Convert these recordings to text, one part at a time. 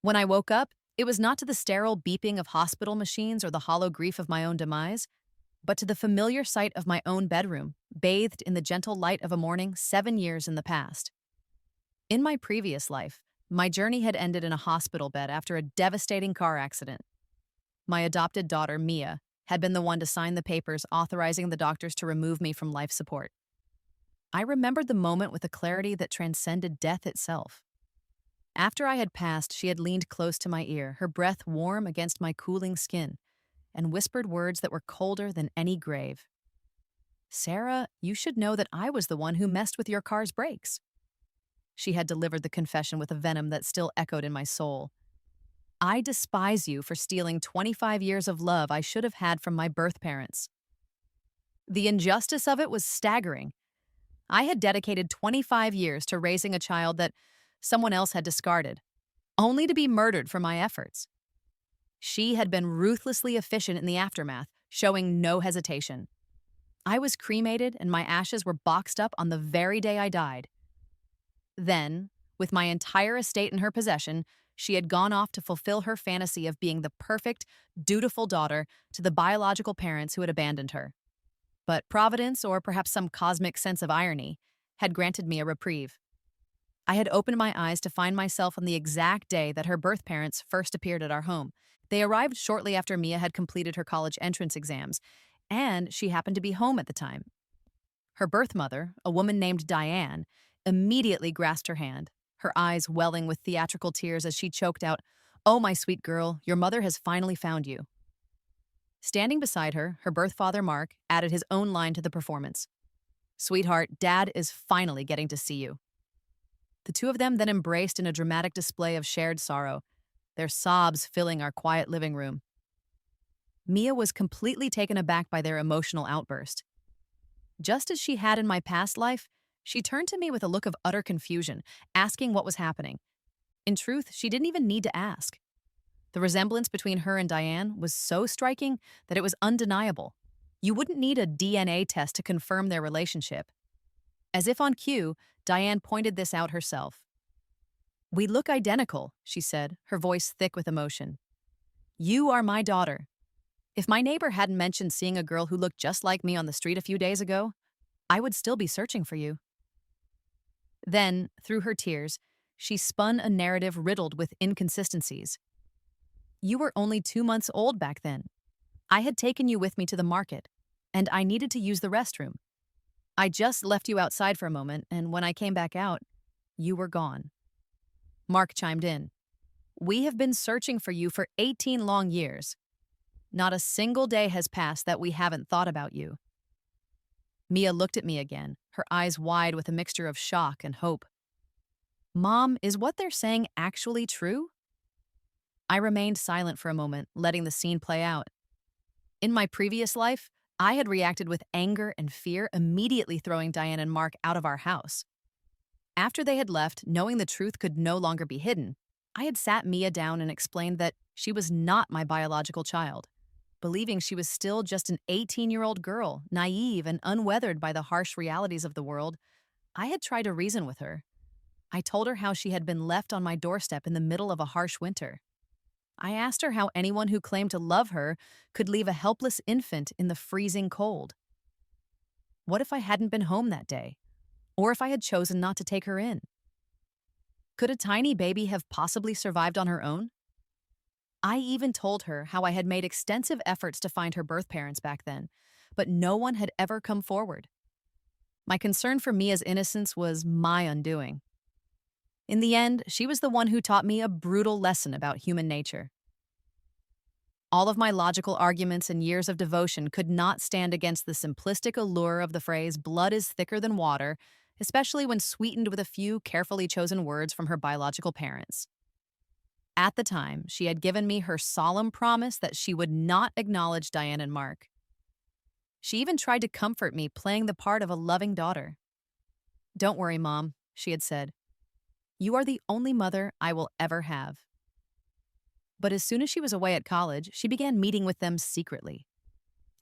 When I woke up, it was not to the sterile beeping of hospital machines or the hollow grief of my own demise, but to the familiar sight of my own bedroom, bathed in the gentle light of a morning 7 years in the past. In my previous life, my journey had ended in a hospital bed after a devastating car accident. My adopted daughter, Mia, had been the one to sign the papers authorizing the doctors to remove me from life support. I remembered the moment with a clarity that transcended death itself. After I had passed, she had leaned close to my ear, her breath warm against my cooling skin, and whispered words that were colder than any grave. "Sarah, you should know that I was the one who messed with your car's brakes." She had delivered the confession with a venom that still echoed in my soul. "I despise you for stealing 25 years of love I should have had from my birth parents." The injustice of it was staggering. I had dedicated 25 years to raising a child that someone else had discarded, only to be murdered for my efforts. She had been ruthlessly efficient in the aftermath, showing no hesitation. I was cremated and my ashes were boxed up on the very day I died. Then, with my entire estate in her possession, she had gone off to fulfill her fantasy of being the perfect, dutiful daughter to the biological parents who had abandoned her. But Providence, or perhaps some cosmic sense of irony, had granted me a reprieve. I had opened my eyes to find myself on the exact day that her birth parents first appeared at our home. They arrived shortly after Mia had completed her college entrance exams, and she happened to be home at the time. Her birth mother, a woman named Diane, immediately grasped her hand, her eyes welling with theatrical tears as she choked out, "Oh, my sweet girl, your mother has finally found you." Standing beside her, her birth father, Mark, added his own line to the performance. "Sweetheart, Dad is finally getting to see you." The two of them then embraced in a dramatic display of shared sorrow, their sobs filling our quiet living room. Mia was completely taken aback by their emotional outburst. Just as she had in my past life, she turned to me with a look of utter confusion, asking what was happening. In truth, she didn't even need to ask. The resemblance between her and Diane was so striking that it was undeniable. You wouldn't need a DNA test to confirm their relationship. As if on cue, Diane pointed this out herself. "We look identical," she said, her voice thick with emotion. "You are my daughter. If my neighbor hadn't mentioned seeing a girl who looked just like me on the street a few days ago, I would still be searching for you." Then, through her tears, she spun a narrative riddled with inconsistencies. "You were only 2 months old back then. I had taken you with me to the market, and I needed to use the restroom. I just left you outside for a moment, and when I came back out, you were gone." Mark chimed in. "We have been searching for you for 18 long years. Not a single day has passed that we haven't thought about you." Mia looked at me again, her eyes wide with a mixture of shock and hope. "Mom, is what they're saying actually true?" I remained silent for a moment, letting the scene play out. In my previous life, I had reacted with anger and fear, immediately throwing Diane and Mark out of our house. After they had left, knowing the truth could no longer be hidden, I had sat Mia down and explained that she was not my biological child, believing she was still just an 18-year-old girl, naive and unweathered by the harsh realities of the world. I had tried to reason with her. I told her how she had been left on my doorstep in the middle of a harsh winter. I asked her how anyone who claimed to love her could leave a helpless infant in the freezing cold. What if I hadn't been home that day? Or if I had chosen not to take her in? Could a tiny baby have possibly survived on her own? I even told her how I had made extensive efforts to find her birth parents back then, but no one had ever come forward. My concern for Mia's innocence was my undoing. In the end, she was the one who taught me a brutal lesson about human nature. All of my logical arguments and years of devotion could not stand against the simplistic allure of the phrase "blood is thicker than water," especially when sweetened with a few carefully chosen words from her biological parents. At the time, she had given me her solemn promise that she would not acknowledge Diane and Mark. She even tried to comfort me, playing the part of a loving daughter. "Don't worry, Mom," she had said. "You are the only mother I will ever have." But as soon as she was away at college, she began meeting with them secretly.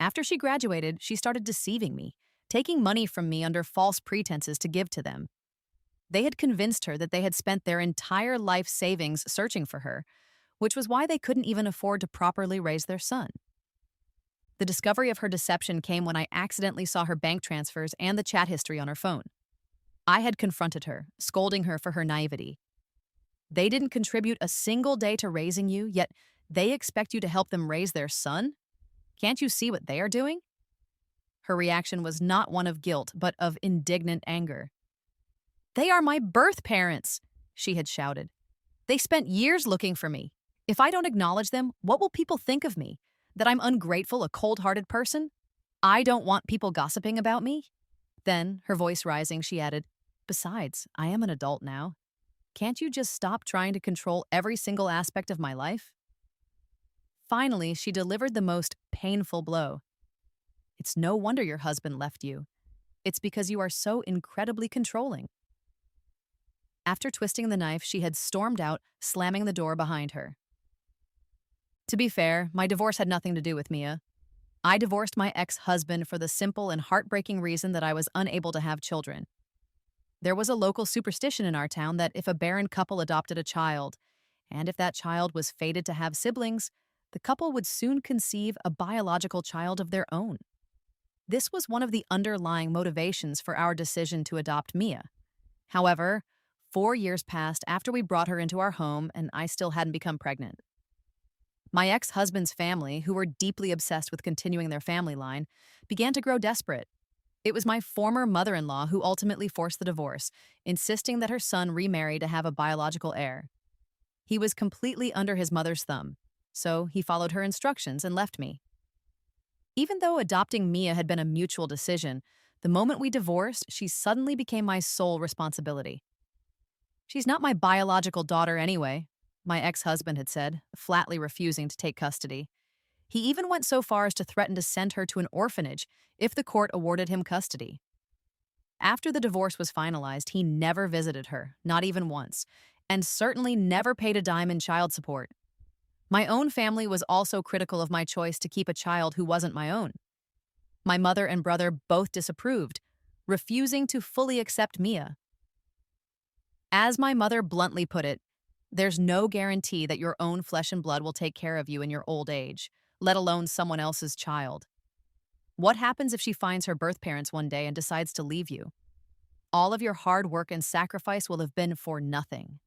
After she graduated, she started deceiving me, taking money from me under false pretenses to give to them. They had convinced her that they had spent their entire life savings searching for her, which was why they couldn't even afford to properly raise their son. The discovery of her deception came when I accidentally saw her bank transfers and the chat history on her phone. I had confronted her, scolding her for her naivety. They didn't contribute a single day to raising you, yet they expect you to help them raise their son? Can't you see what they are doing? Her reaction was not one of guilt, but of indignant anger. They are my birth parents, she had shouted. They spent years looking for me. If I don't acknowledge them, what will people think of me? That I'm ungrateful, a cold-hearted person? I don't want people gossiping about me? Then, her voice rising, she added, besides, I am an adult now. Can't you just stop trying to control every single aspect of my life? Finally, she delivered the most painful blow. It's no wonder your husband left you. It's because you are so incredibly controlling. After twisting the knife, she had stormed out, slamming the door behind her. To be fair, my divorce had nothing to do with Mia. I divorced my ex-husband for the simple and heartbreaking reason that I was unable to have children. There was a local superstition in our town that if a barren couple adopted a child, and if that child was fated to have siblings, the couple would soon conceive a biological child of their own. This was one of the underlying motivations for our decision to adopt Mia. However, 4 years passed after we brought her into our home, and I still hadn't become pregnant. My ex-husband's family, who were deeply obsessed with continuing their family line, began to grow desperate. It was my former mother-in-law who ultimately forced the divorce, insisting that her son remarry to have a biological heir. He was completely under his mother's thumb, so he followed her instructions and left me. Even though adopting Mia had been a mutual decision, the moment we divorced, she suddenly became my sole responsibility. She's not my biological daughter anyway, my ex-husband had said, flatly refusing to take custody. He even went so far as to threaten to send her to an orphanage if the court awarded him custody. After the divorce was finalized, he never visited her, not even once, and certainly never paid a dime in child support. My own family was also critical of my choice to keep a child who wasn't my own. My mother and brother both disapproved, refusing to fully accept Mia. As my mother bluntly put it, there's no guarantee that your own flesh and blood will take care of you in your old age, let alone someone else's child. What happens if she finds her birth parents one day and decides to leave you? All of your hard work and sacrifice will have been for nothing.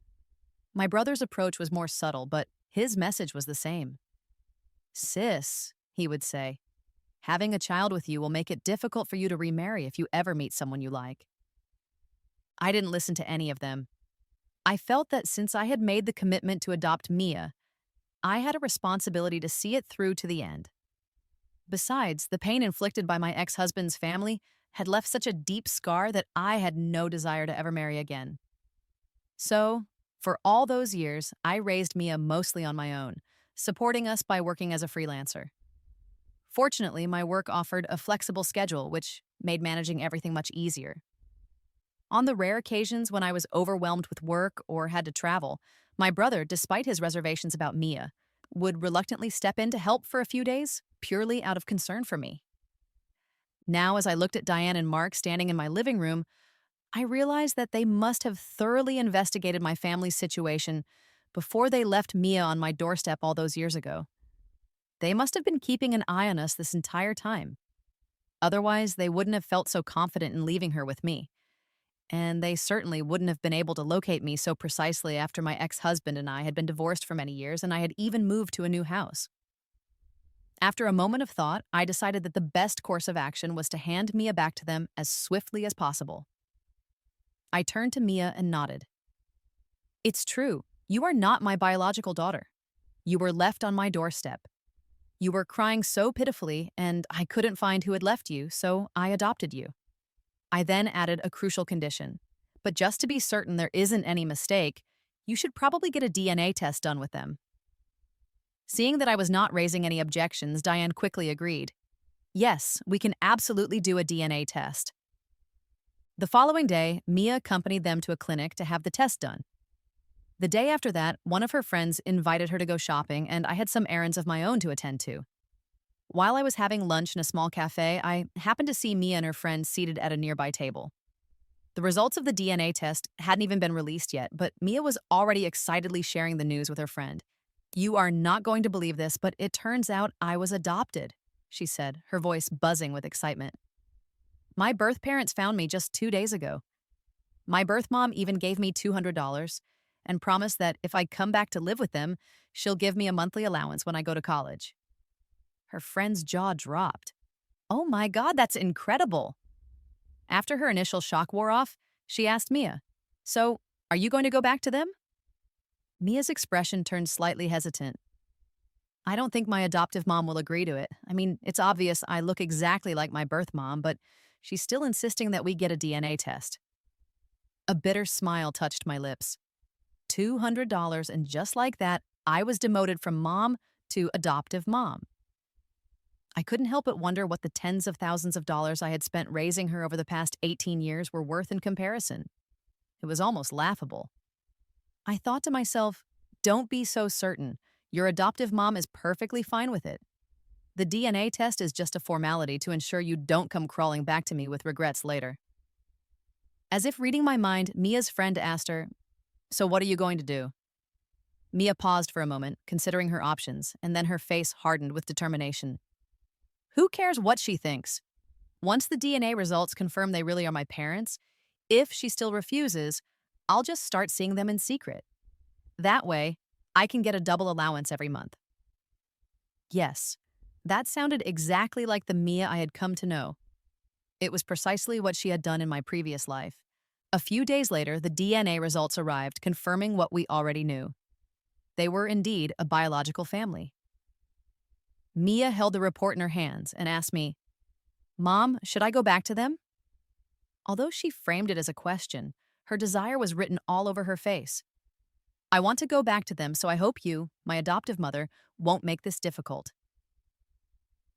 My brother's approach was more subtle, but his message was the same. Sis, he would say, having a child with you will make it difficult for you to remarry if you ever meet someone you like. I didn't listen to any of them. I felt that since I had made the commitment to adopt Mia, I had a responsibility to see it through to the end. Besides, the pain inflicted by my ex-husband's family had left such a deep scar that I had no desire to ever marry again. So, for all those years, I raised Mia mostly on my own, supporting us by working as a freelancer. Fortunately, my work offered a flexible schedule, which made managing everything much easier. On the rare occasions when I was overwhelmed with work or had to travel, my brother, despite his reservations about Mia, would reluctantly step in to help for a few days, purely out of concern for me. Now, as I looked at Diane and Mark standing in my living room, I realized that they must have thoroughly investigated my family's situation before they left Mia on my doorstep all those years ago. They must have been keeping an eye on us this entire time. Otherwise, they wouldn't have felt so confident in leaving her with me. And they certainly wouldn't have been able to locate me so precisely after my ex-husband and I had been divorced for many years and I had even moved to a new house. After a moment of thought, I decided that the best course of action was to hand Mia back to them as swiftly as possible. I turned to Mia and nodded. It's true. You are not my biological daughter. You were left on my doorstep. You were crying so pitifully, and I couldn't find who had left you, so I adopted you. I then added a crucial condition. But just to be certain there isn't any mistake, you should probably get a DNA test done with them. Seeing that I was not raising any objections, Diane quickly agreed. Yes, we can absolutely do a DNA test. The following day, Mia accompanied them to a clinic to have the test done. The day after that, one of her friends invited her to go shopping, and I had some errands of my own to attend to. While I was having lunch in a small cafe, I happened to see Mia and her friend seated at a nearby table. The results of the DNA test hadn't even been released yet, but Mia was already excitedly sharing the news with her friend. "You are not going to believe this, but it turns out I was adopted," she said, her voice buzzing with excitement. "My birth parents found me just 2 days ago. My birth mom even gave me $200 and promised that if I come back to live with them, she'll give me a monthly allowance when I go to college." Her friend's jaw dropped. "Oh my God, that's incredible." After her initial shock wore off, she asked Mia, "So, are you going to go back to them?" Mia's expression turned slightly hesitant. "I don't think my adoptive mom will agree to it. I mean, it's obvious I look exactly like my birth mom, but she's still insisting that we get a DNA test." A bitter smile touched my lips. $200, and just like that, I was demoted from mom to adoptive mom. I couldn't help but wonder what the tens of thousands of dollars I had spent raising her over the past 18 years were worth in comparison. It was almost laughable. I thought to myself, don't be so certain. Your adoptive mom is perfectly fine with it. The DNA test is just a formality to ensure you don't come crawling back to me with regrets later. As if reading my mind, Mia's friend asked her, "So what are you going to do?" Mia paused for a moment, considering her options, and then her face hardened with determination. "Who cares what she thinks? Once the DNA results confirm they really are my parents, if she still refuses, I'll just start seeing them in secret. That way, I can get a double allowance every month." Yes, that sounded exactly like the Mia I had come to know. It was precisely what she had done in my previous life. A few days later, the DNA results arrived, confirming what we already knew. They were indeed a biological family. Mia held the report in her hands and asked me, "Mom, should I go back to them?" Although she framed it as a question, her desire was written all over her face. "I want to go back to them, so I hope you, my adoptive mother, won't make this difficult."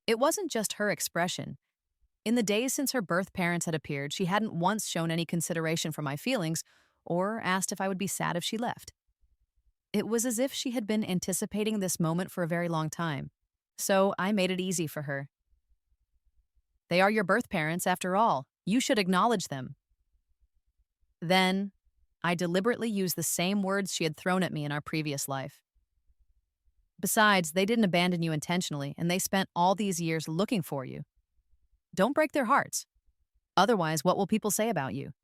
It wasn't just her expression. In the days since her birth parents had appeared, she hadn't once shown any consideration for my feelings or asked if I would be sad if she left. It was as if she had been anticipating this moment for a very long time. So I made it easy for her. "They are your birth parents, after all. You should acknowledge them." Then, I deliberately used the same words she had thrown at me in our previous life. "Besides, they didn't abandon you intentionally, and they spent all these years looking for you. Don't break their hearts. Otherwise, what will people say about you?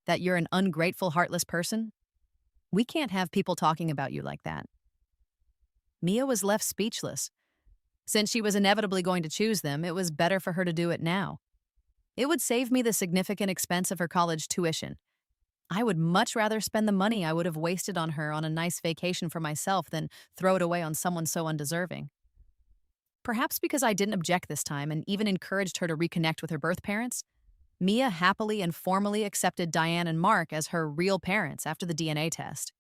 That you're an ungrateful, heartless person? We can't have people talking about you like that." Mia was left speechless. Since she was inevitably going to choose them, it was better for her to do it now. It would save me the significant expense of her college tuition. I would much rather spend the money I would have wasted on her on a nice vacation for myself than throw it away on someone so undeserving. Perhaps because I didn't object this time and even encouraged her to reconnect with her birth parents, Mia happily and formally accepted Diane and Mark as her real parents after the DNA test.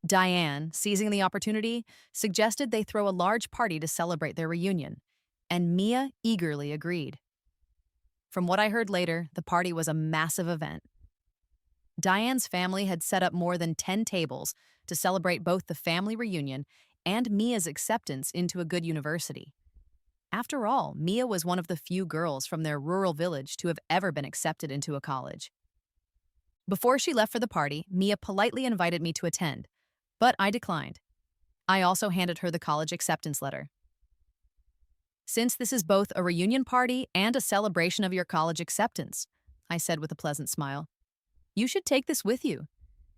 Diane, seizing the opportunity, suggested they throw a large party to celebrate their reunion, and Mia eagerly agreed. From what I heard later, the party was a massive event. Diane's family had set up more than 10 tables to celebrate both the family reunion and Mia's acceptance into a good university. After all, Mia was one of the few girls from their rural village to have ever been accepted into a college. Before she left for the party, Mia politely invited me to attend, but I declined. I also handed her the college acceptance letter. "Since this is both a reunion party and a celebration of your college acceptance," I said with a pleasant smile, "you should take this with you.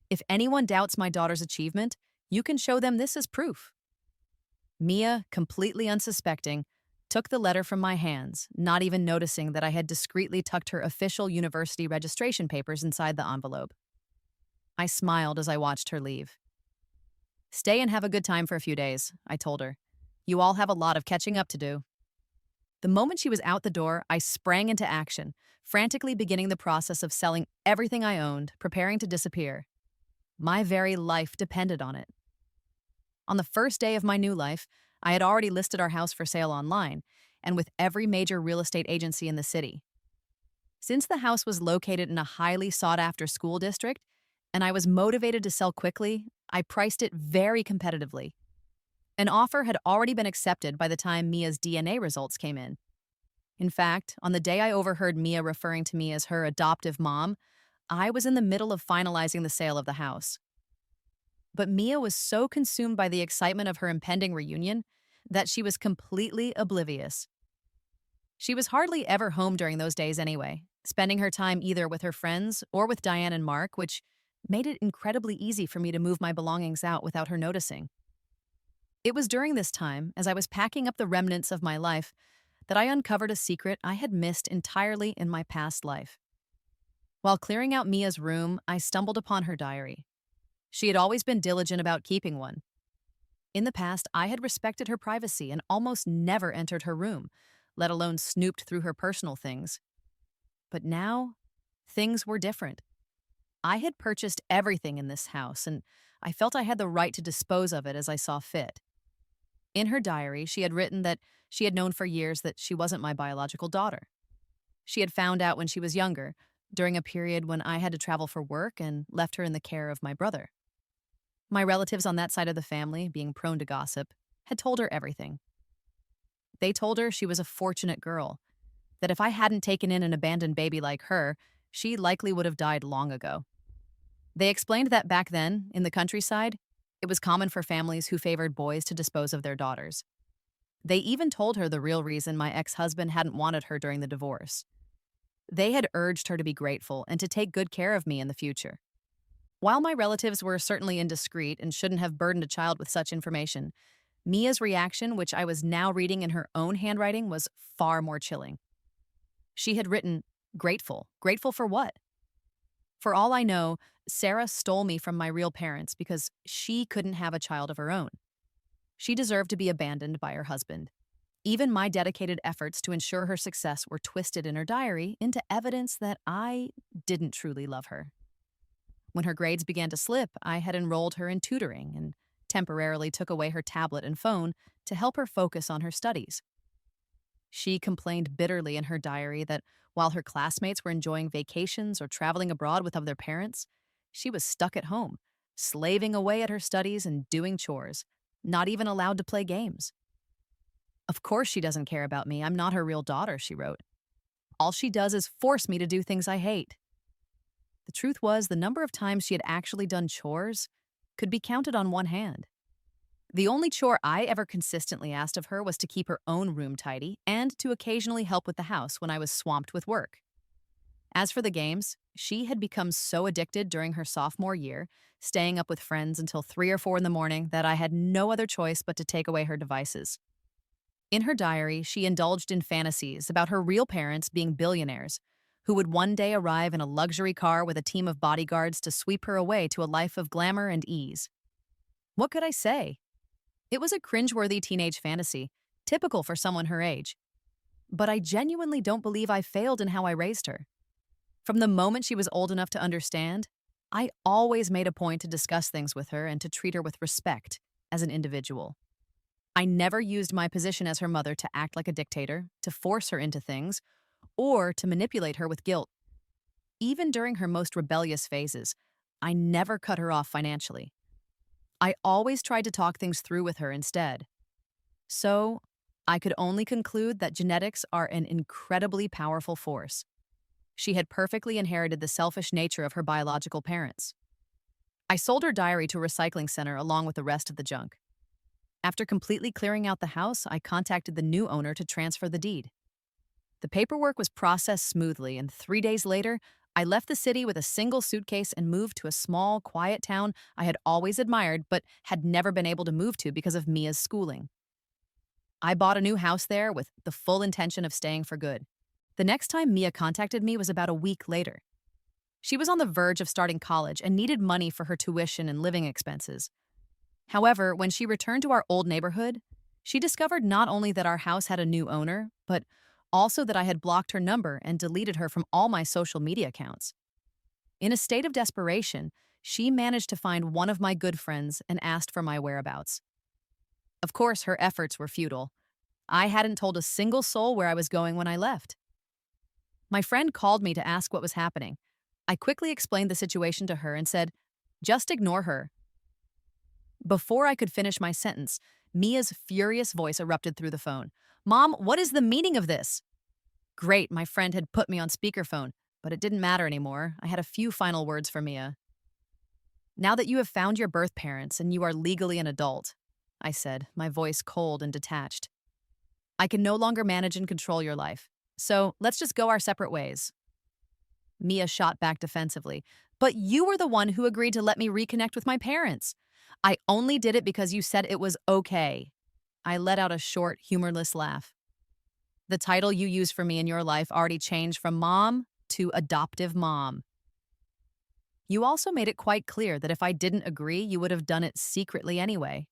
If anyone doubts my daughter's achievement, you can show them this as proof." Mia, completely unsuspecting, took the letter from my hands, not even noticing that I had discreetly tucked her official university registration papers inside the envelope. I smiled as I watched her leave. "Stay and have a good time for a few days," I told her. "You all have a lot of catching up to do." The moment she was out the door, I sprang into action, frantically beginning the process of selling everything I owned, preparing to disappear. My very life depended on it. On the first day of my new life, I had already listed our house for sale online, and with every major real estate agency in the city. Since the house was located in a highly sought-after school district, and I was motivated to sell quickly, I priced it very competitively. An offer had already been accepted by the time Mia's DNA results came in. In fact, on the day I overheard Mia referring to me as her adoptive mom, I was in the middle of finalizing the sale of the house. But Mia was so consumed by the excitement of her impending reunion that she was completely oblivious. She was hardly ever home during those days anyway, spending her time either with her friends or with Diane and Mark, which made it incredibly easy for me to move my belongings out without her noticing. It was during this time, as I was packing up the remnants of my life, that I uncovered a secret I had missed entirely in my past life. While clearing out Mia's room, I stumbled upon her diary. She had always been diligent about keeping one. In the past, I had respected her privacy and almost never entered her room, let alone snooped through her personal things. But now, things were different. I had purchased everything in this house, and I felt I had the right to dispose of it as I saw fit. In her diary, she had written that she had known for years that she wasn't my biological daughter. She had found out when she was younger, during a period when I had to travel for work and left her in the care of my brother. My relatives on that side of the family, being prone to gossip, had told her everything. They told her she was a fortunate girl, that if I hadn't taken in an abandoned baby like her, she likely would have died long ago. They explained that back then, in the countryside, it was common for families who favored boys to dispose of their daughters. They even told her the real reason my ex-husband hadn't wanted her during the divorce. They had urged her to be grateful and to take good care of me in the future. While my relatives were certainly indiscreet and shouldn't have burdened a child with such information, Mia's reaction, which I was now reading in her own handwriting, was far more chilling. She had written, "Grateful. Grateful for what?" For all I know, Sarah stole me from my real parents because she couldn't have a child of her own. She deserved to be abandoned by her husband. Even my dedicated efforts to ensure her success were twisted in her diary into evidence that I didn't truly love her. When her grades began to slip, I had enrolled her in tutoring and temporarily took away her tablet and phone to help her focus on her studies. She complained bitterly in her diary that while her classmates were enjoying vacations or traveling abroad with other parents, she was stuck at home, slaving away at her studies and doing chores, not even allowed to play games. Of course she doesn't care about me. I'm not her real daughter, she wrote. All she does is force me to do things I hate. The truth was, the number of times she had actually done chores could be counted on one hand. The only chore I ever consistently asked of her was to keep her own room tidy and to occasionally help with the house when I was swamped with work. As for the games, she had become so addicted during her sophomore year, staying up with friends until 3 or 4 in the morning, that I had no other choice but to take away her devices. In her diary, she indulged in fantasies about her real parents being billionaires, who would one day arrive in a luxury car with a team of bodyguards to sweep her away to a life of glamour and ease. What could I say? It was a cringeworthy teenage fantasy, typical for someone her age. But I genuinely don't believe I failed in how I raised her. From the moment she was old enough to understand, I always made a point to discuss things with her and to treat her with respect as an individual. I never used my position as her mother to act like a dictator, to force her into things, or to manipulate her with guilt. Even during her most rebellious phases, I never cut her off financially. I always tried to talk things through with her instead. So, I could only conclude that genetics are an incredibly powerful force. She had perfectly inherited the selfish nature of her biological parents. I sold her diary to a recycling center along with the rest of the junk. After completely clearing out the house, I contacted the new owner to transfer the deed. The paperwork was processed smoothly, and 3 days later, I left the city with a single suitcase and moved to a small, quiet town I had always admired but had never been able to move to because of Mia's schooling. I bought a new house there with the full intention of staying for good. The next time Mia contacted me was about a week later. She was on the verge of starting college and needed money for her tuition and living expenses. However, when she returned to our old neighborhood, she discovered not only that our house had a new owner, but also that I had blocked her number and deleted her from all my social media accounts. In a state of desperation, she managed to find one of my good friends and asked for my whereabouts. Of course, her efforts were futile. I hadn't told a single soul where I was going when I left. My friend called me to ask what was happening. I quickly explained the situation to her and said, "Just ignore her." Before I could finish my sentence, Mia's furious voice erupted through the phone. "Mom, what is the meaning of this?" Great, my friend had put me on speakerphone, but it didn't matter anymore. I had a few final words for Mia. Now that you have found your birth parents and you are legally an adult, I said, my voice cold and detached, I can no longer manage and control your life. So let's just go our separate ways. Mia shot back defensively. But you were the one who agreed to let me reconnect with my parents. I only did it because you said it was okay. I let out a short, humorless laugh. The title you use for me in your life already changed from mom to adoptive mom. You also made it quite clear that if I didn't agree, you would have done it secretly anyway.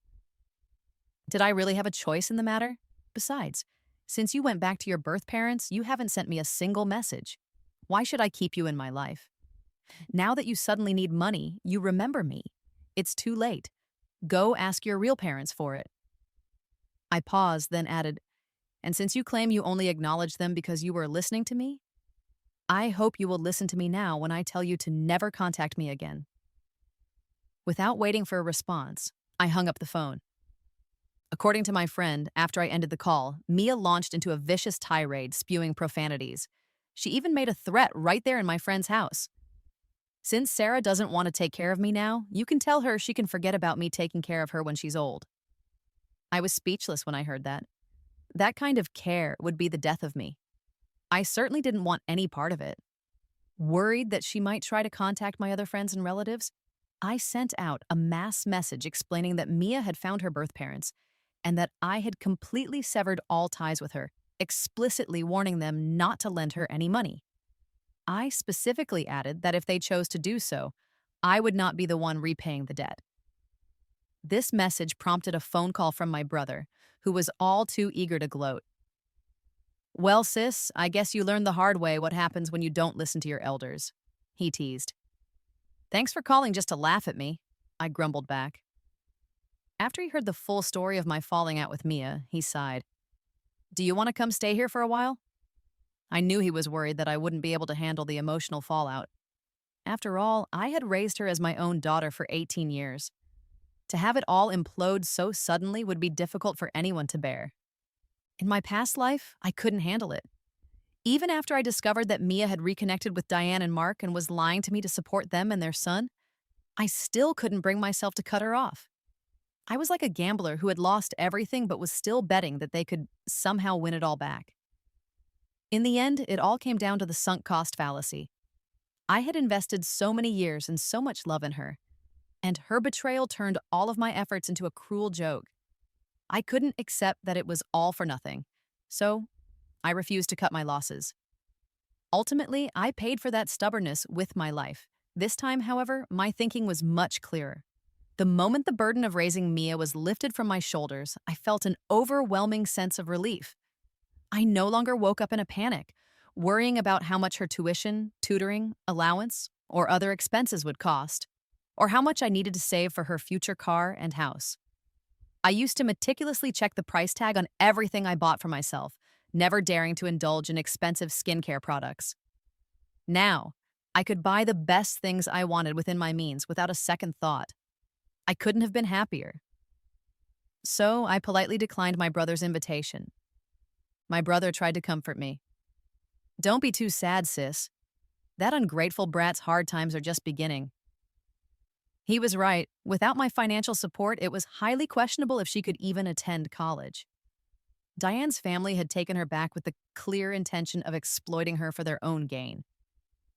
Did I really have a choice in the matter? Besides, since you went back to your birth parents, you haven't sent me a single message. Why should I keep you in my life? Now that you suddenly need money, you remember me. It's too late. Go ask your real parents for it. I paused, then added, and since you claim you only acknowledged them because you were listening to me, I hope you will listen to me now when I tell you to never contact me again. Without waiting for a response, I hung up the phone. According to my friend, after I ended the call, Mia launched into a vicious tirade, spewing profanities. She even made a threat right there in my friend's house. Since Sarah doesn't want to take care of me now, you can tell her she can forget about me taking care of her when she's old. I was speechless when I heard that. That kind of care would be the death of me. I certainly didn't want any part of it. Worried that she might try to contact my other friends and relatives, I sent out a mass message explaining that Mia had found her birth parents and that I had completely severed all ties with her, explicitly warning them not to lend her any money. I specifically added that if they chose to do so, I would not be the one repaying the debt. This message prompted a phone call from my brother, who was all too eager to gloat. Well, sis, I guess you learned the hard way what happens when you don't listen to your elders, he teased. Thanks for calling just to laugh at me, I grumbled back. After he heard the full story of my falling out with Mia, he sighed. Do you want to come stay here for a while? I knew he was worried that I wouldn't be able to handle the emotional fallout. After all, I had raised her as my own daughter for 18 years. To have it all implode so suddenly would be difficult for anyone to bear. In my past life, I couldn't handle it. Even after I discovered that Mia had reconnected with Diane and Mark and was lying to me to support them and their son, I still couldn't bring myself to cut her off. I was like a gambler who had lost everything but was still betting that they could somehow win it all back. In the end, it all came down to the sunk cost fallacy. I had invested so many years and so much love in her, and her betrayal turned all of my efforts into a cruel joke. I couldn't accept that it was all for nothing, so I refused to cut my losses. Ultimately, I paid for that stubbornness with my life. This time, however, my thinking was much clearer. The moment the burden of raising Mia was lifted from my shoulders, I felt an overwhelming sense of relief. I no longer woke up in a panic, worrying about how much her tuition, tutoring, allowance, or other expenses would cost, or how much I needed to save for her future car and house. I used to meticulously check the price tag on everything I bought for myself, never daring to indulge in expensive skincare products. Now, I could buy the best things I wanted within my means without a second thought. I couldn't have been happier. So I politely declined my brother's invitation. My brother tried to comfort me. Don't be too sad, sis. That ungrateful brat's hard times are just beginning. He was right. Without my financial support, it was highly questionable if she could even attend college. Diane's family had taken her back with the clear intention of exploiting her for their own gain.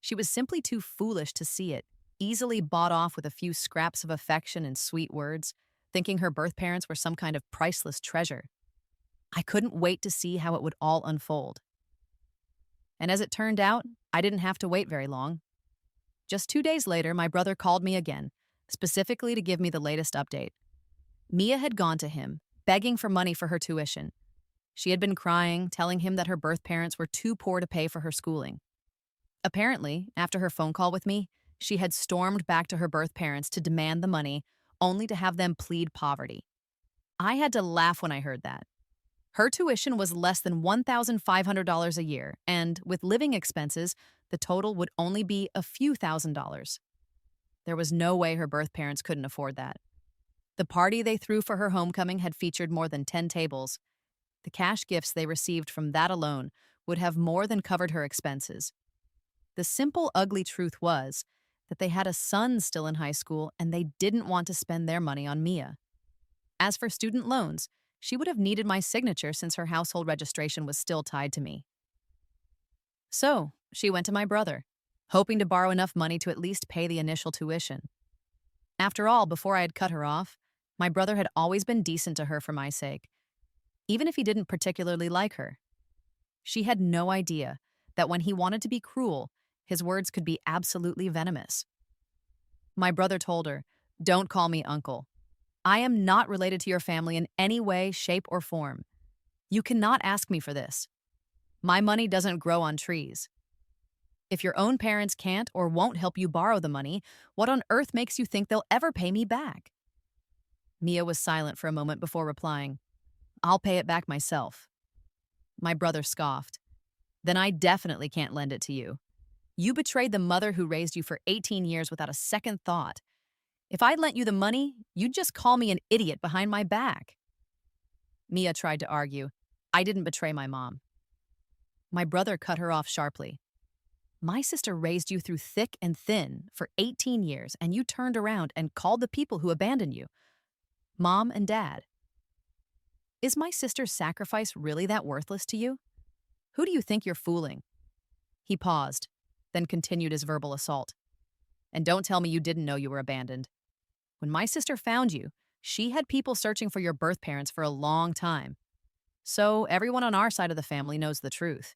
She was simply too foolish to see it, easily bought off with a few scraps of affection and sweet words, thinking her birth parents were some kind of priceless treasure. I couldn't wait to see how it would all unfold. And as it turned out, I didn't have to wait very long. Just 2 days later, my brother called me again, specifically to give me the latest update. Mia had gone to him, begging for money for her tuition. She had been crying, telling him that her birth parents were too poor to pay for her schooling. Apparently, after her phone call with me, she had stormed back to her birth parents to demand the money, only to have them plead poverty. I had to laugh when I heard that. Her tuition was less than $1,500 a year, and with living expenses, the total would only be a few $1,000s. There was no way her birth parents couldn't afford that. The party they threw for her homecoming had featured more than 10 tables. The cash gifts they received from that alone would have more than covered her expenses. The simple, ugly truth was that they had a son still in high school and they didn't want to spend their money on Mia. As for student loans, she would have needed my signature since her household registration was still tied to me. So, she went to my brother, hoping to borrow enough money to at least pay the initial tuition. After all, before I had cut her off, my brother had always been decent to her for my sake, even if he didn't particularly like her. She had no idea that when he wanted to be cruel, his words could be absolutely venomous. My brother told her, "Don't call me uncle. I am not related to your family in any way, shape, or form. You cannot ask me for this. My money doesn't grow on trees. If your own parents can't or won't help you borrow the money, what on earth makes you think they'll ever pay me back?" Mia was silent for a moment before replying, "I'll pay it back myself." My brother scoffed. "Then I definitely can't lend it to you. You betrayed the mother who raised you for 18 years without a second thought. If I'd lent you the money, you'd just call me an idiot behind my back." Mia tried to argue, "I didn't betray my mom." My brother cut her off sharply. "My sister raised you through thick and thin for 18 years, and you turned around and called the people who abandoned you Mom and Dad. Is my sister's sacrifice really that worthless to you? Who do you think you're fooling?" He paused, then continued his verbal assault. "And don't tell me you didn't know you were abandoned. When my sister found you, she had people searching for your birth parents for a long time. So everyone on our side of the family knows the truth.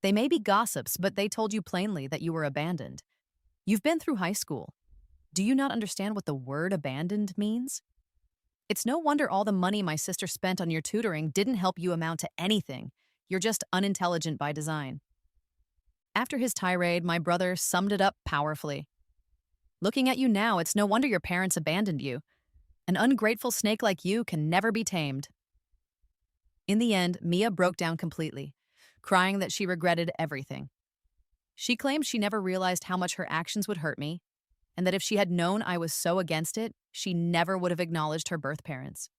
They may be gossips, but they told you plainly that you were abandoned. You've been through high school. Do you not understand what the word abandoned means? It's no wonder all the money my sister spent on your tutoring didn't help you amount to anything. You're just unintelligent by design." After his tirade, my brother summed it up powerfully. "Looking at you now, it's no wonder your parents abandoned you. An ungrateful snake like you can never be tamed." In the end, Mia broke down completely, crying that she regretted everything. She claimed she never realized how much her actions would hurt me, and that if she had known I was so against it, she never would have acknowledged her birth parents.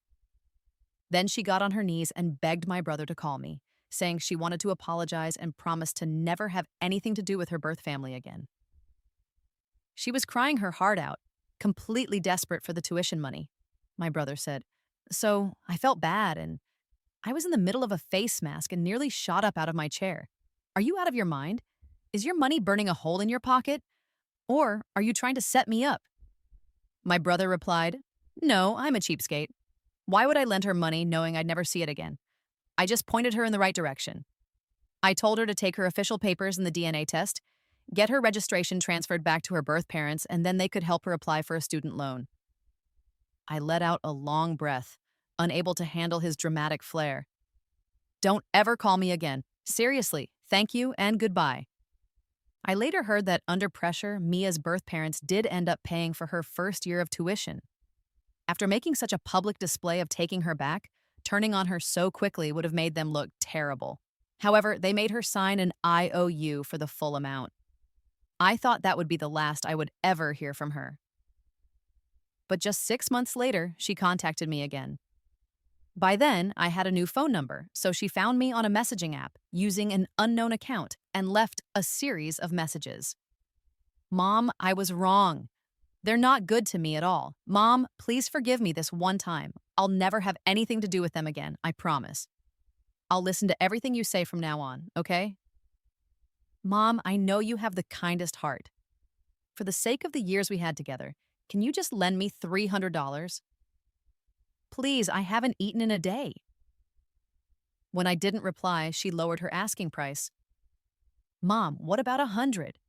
Then she got on her knees and begged my brother to call me, saying she wanted to apologize and promise to never have anything to do with her birth family again. She was crying her heart out, completely desperate for the tuition money, my brother said. So I felt bad, and I was in the middle of a face mask and nearly shot up out of my chair. "Are you out of your mind? Is your money burning a hole in your pocket? Or are you trying to set me up?" My brother replied, "No, I'm a cheapskate. Why would I lend her money knowing I'd never see it again? I just pointed her in the right direction. I told her to take her official papers and the DNA test, get her registration transferred back to her birth parents, and then they could help her apply for a student loan." I let out a long breath, unable to handle his dramatic flair. "Don't ever call me again. Seriously, thank you and goodbye." I later heard that under pressure, Mia's birth parents did end up paying for her first year of tuition. After making such a public display of taking her back, turning on her so quickly would have made them look terrible. However, they made her sign an IOU for the full amount. I thought that would be the last I would ever hear from her. But just 6 months later, she contacted me again. By then, I had a new phone number, so she found me on a messaging app using an unknown account and left a series of messages. "Mom, I was wrong. They're not good to me at all. Mom, please forgive me this one time. I'll never have anything to do with them again, I promise. I'll listen to everything you say from now on, okay? Mom, I know you have the kindest heart. For the sake of the years we had together, can you just lend me $300? Please, I haven't eaten in a day." When I didn't reply, she lowered her asking price. "Mom, what about 100?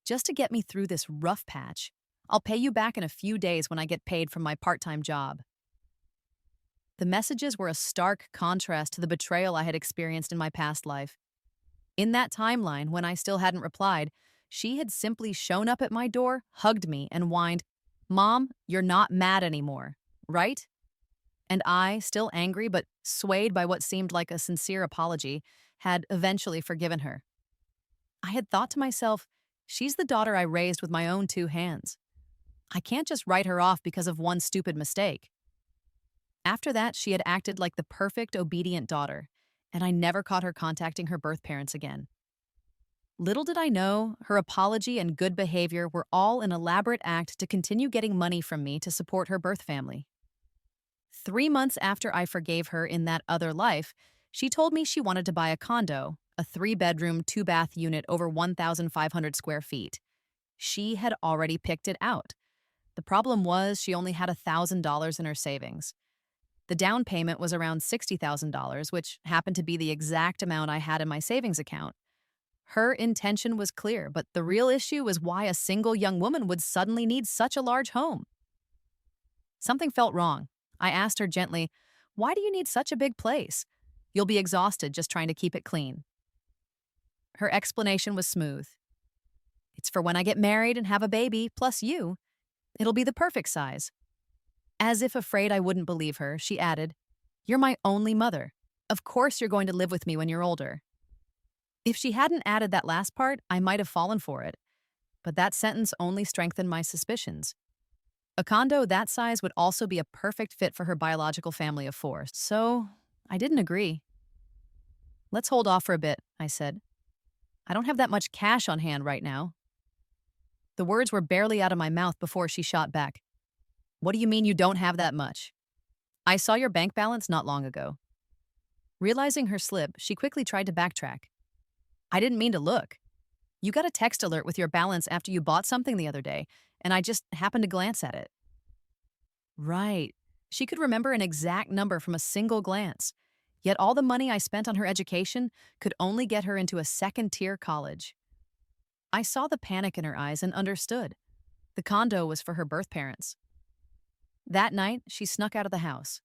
Just to get me through this rough patch. I'll pay you back in a few days when I get paid from my part-time job." The messages were a stark contrast to the betrayal I had experienced in my past life. In that timeline, when I still hadn't replied, she had simply shown up at my door, hugged me, and whined, "Mom, you're not mad anymore, right?" And I, still angry but swayed by what seemed like a sincere apology, had eventually forgiven her. I had thought to myself, she's the daughter I raised with my own two hands. I can't just write her off because of one stupid mistake. After that, she had acted like the perfect, obedient daughter, and I never caught her contacting her birth parents again. Little did I know, her apology and good behavior were all an elaborate act to continue getting money from me to support her birth family. 3 months after I forgave her in that other life, she told me she wanted to buy a condo, a 3 bedroom, 2 bath unit over 1,500 square feet. She had already picked it out. The problem was she only had $1,000 in her savings. The down payment was around $60,000, which happened to be the exact amount I had in my savings account. Her intention was clear, but the real issue was why a single young woman would suddenly need such a large home. Something felt wrong. I asked her gently, "Why do you need such a big place? You'll be exhausted just trying to keep it clean." Her explanation was smooth. "It's for when I get married and have a baby, plus you. It'll be the perfect size." As if afraid I wouldn't believe her, she added, "You're my only mother. Of course you're going to live with me when you're older." If she hadn't added that last part, I might have fallen for it. But that sentence only strengthened my suspicions. A condo that size would also be a perfect fit for her biological family of four, so I didn't agree. "Let's hold off for a bit," I said. "I don't have that much cash on hand right now." The words were barely out of my mouth before she shot back. "What do you mean you don't have that much? I saw your bank balance not long ago." Realizing her slip, she quickly tried to backtrack. "I didn't mean to look. You got a text alert with your balance after you bought something the other day, and I just happened to glance at it." Right. She could remember an exact number from a single glance. Yet all the money I spent on her education could only get her into a second-tier college. I saw the panic in her eyes and understood. The condo was for her birth parents. That night, she snuck out of the house.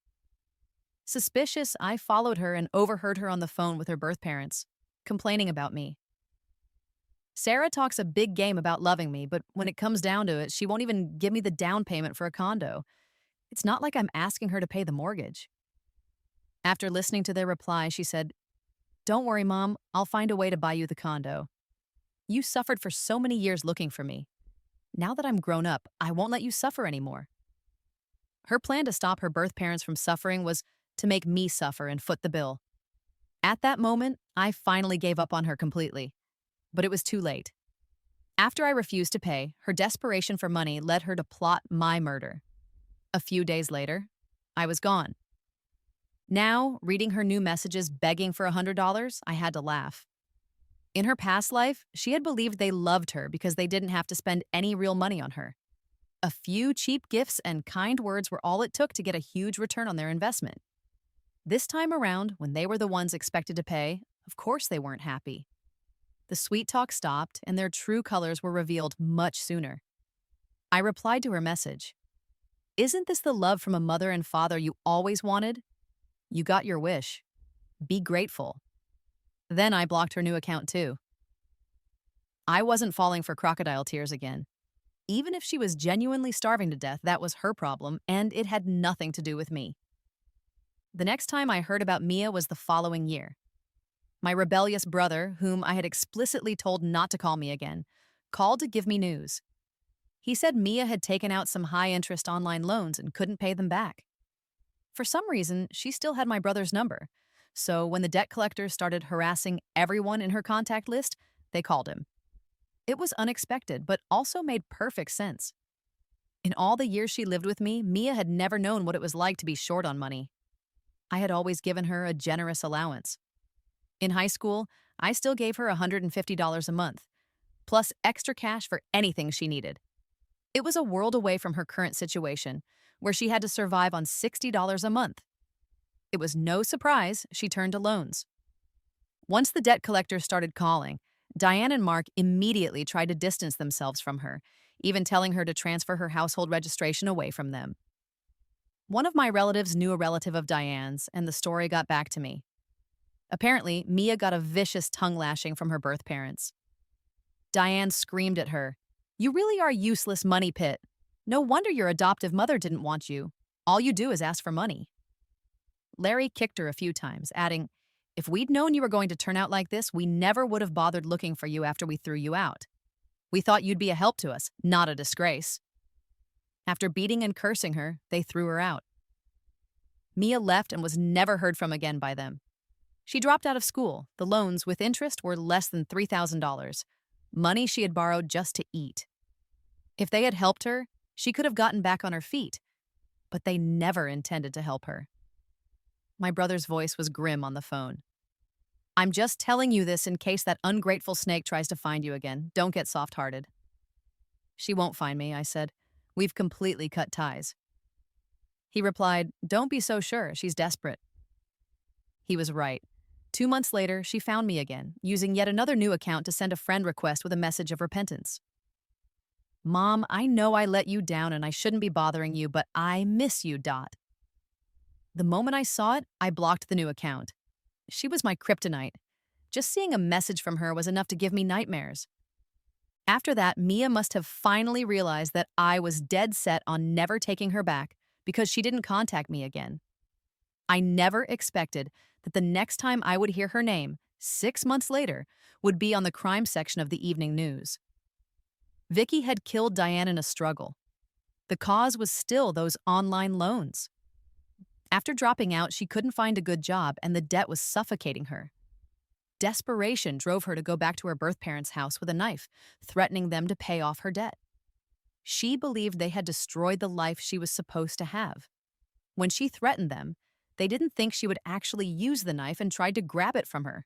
Suspicious, I followed her and overheard her on the phone with her birth parents, complaining about me. "Sarah talks a big game about loving me, but when it comes down to it, she won't even give me the down payment for a condo. It's not like I'm asking her to pay the mortgage." After listening to their reply, she said, "Don't worry, Mom, I'll find a way to buy you the condo. You suffered for so many years looking for me. Now that I'm grown up, I won't let you suffer anymore." Her plan to stop her birth parents from suffering was to make me suffer and foot the bill. At that moment, I finally gave up on her completely. But it was too late. After I refused to pay, her desperation for money led her to plot my murder. A few days later, I was gone. Now, reading her new messages begging for $100, I had to laugh. In her past life, she had believed they loved her because they didn't have to spend any real money on her. A few cheap gifts and kind words were all it took to get a huge return on their investment. This time around, when they were the ones expected to pay, of course they weren't happy. The sweet talk stopped, and their true colors were revealed much sooner. I replied to her message. "Isn't this the love from a mother and father you always wanted? You got your wish. Be grateful." Then I blocked her new account too. I wasn't falling for crocodile tears again. Even if she was genuinely starving to death, that was her problem, and it had nothing to do with me. The next time I heard about Mia was the following year. My rebellious brother, whom I had explicitly told not to call me again, called to give me news. He said Mia had taken out some high-interest online loans and couldn't pay them back. For some reason, she still had my brother's number, so when the debt collectors started harassing everyone in her contact list, they called him. It was unexpected, but also made perfect sense. In all the years she lived with me, Mia had never known what it was like to be short on money. I had always given her a generous allowance. In high school, I still gave her $150 a month, plus extra cash for anything she needed. It was a world away from her current situation, where she had to survive on $60 a month. It was no surprise she turned to loans. Once the debt collectors started calling, Diane and Mark immediately tried to distance themselves from her, even telling her to transfer her household registration away from them. One of my relatives knew a relative of Diane's, and the story got back to me. Apparently, Mia got a vicious tongue lashing from her birth parents. Diane screamed at her, "You really are a useless money pit. No wonder your adoptive mother didn't want you. All you do is ask for money." Larry kicked her a few times, adding, "If we'd known you were going to turn out like this, we never would have bothered looking for you after we threw you out. We thought you'd be a help to us, not a disgrace." After beating and cursing her, they threw her out. Mia left and was never heard from again by them. She dropped out of school. The loans with interest were less than $3,000, money she had borrowed just to eat. If they had helped her, she could have gotten back on her feet, but they never intended to help her. My brother's voice was grim on the phone. I'm just telling you this in case that ungrateful snake tries to find you again. Don't get soft-hearted. She won't find me, I said. We've completely cut ties. He replied, Don't be so sure. She's desperate. He was right. 2 months later, she found me again, using yet another new account to send a friend request with a message of repentance. Mom, I know I let you down and I shouldn't be bothering you, but I miss you, Dot. The moment I saw it, I blocked the new account. She was my kryptonite. Just seeing a message from her was enough to give me nightmares. After that, Mia must have finally realized that I was dead set on never taking her back because she didn't contact me again. I never expected that the next time I would hear her name, 6 months later, would be on the crime section of the evening news. Vicky had killed Diane in a struggle. The cause was still those online loans. After dropping out, she couldn't find a good job and the debt was suffocating her. Desperation drove her to go back to her birth parents' house with a knife, threatening them to pay off her debt. She believed they had destroyed the life she was supposed to have. When she threatened them, they didn't think she would actually use the knife and tried to grab it from her.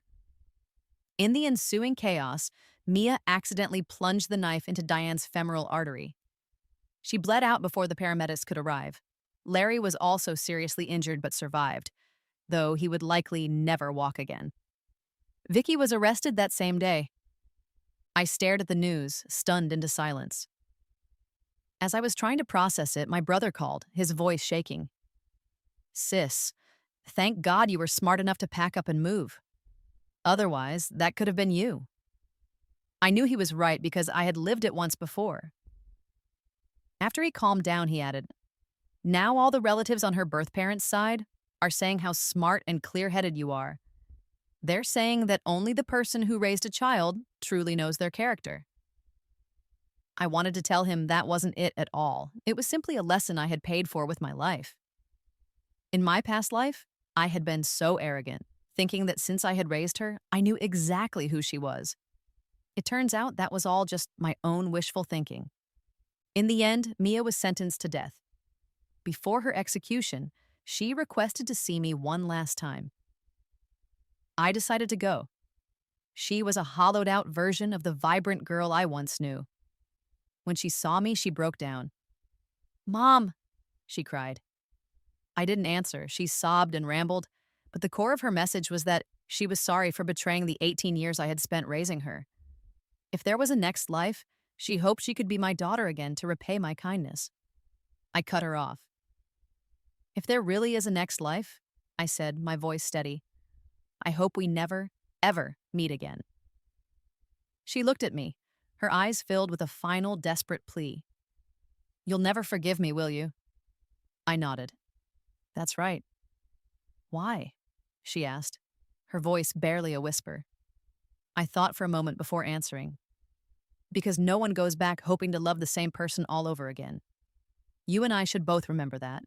In the ensuing chaos, Mia accidentally plunged the knife into Diane's femoral artery. She bled out before the paramedics could arrive. Larry was also seriously injured but survived, though he would likely never walk again. Vicky was arrested that same day. I stared at the news, stunned into silence. As I was trying to process it, my brother called, his voice shaking. Sis, thank God you were smart enough to pack up and move. Otherwise, that could have been you. I knew he was right because I had lived it once before. After he calmed down, he added, Now all the relatives on her birth parents' side are saying how smart and clear-headed you are. They're saying that only the person who raised a child truly knows their character. I wanted to tell him that wasn't it at all. It was simply a lesson I had paid for with my life. In my past life, I had been so arrogant, thinking that since I had raised her, I knew exactly who she was. It turns out that was all just my own wishful thinking. In the end, Mia was sentenced to death. Before her execution, she requested to see me one last time. I decided to go. She was a hollowed-out version of the vibrant girl I once knew. When she saw me, she broke down. Mom, she cried. I didn't answer. She sobbed and rambled, but the core of her message was that she was sorry for betraying the 18 years I had spent raising her. If there was a next life, she hoped she could be my daughter again to repay my kindness. I cut her off. If there really is a next life, I said, my voice steady, I hope we never, ever meet again. She looked at me, her eyes filled with a final desperate plea. You'll never forgive me, will you? I nodded. That's right. Why? She asked, her voice barely a whisper. I thought for a moment before answering. Because no one goes back hoping to love the same person all over again. You and I should both remember that.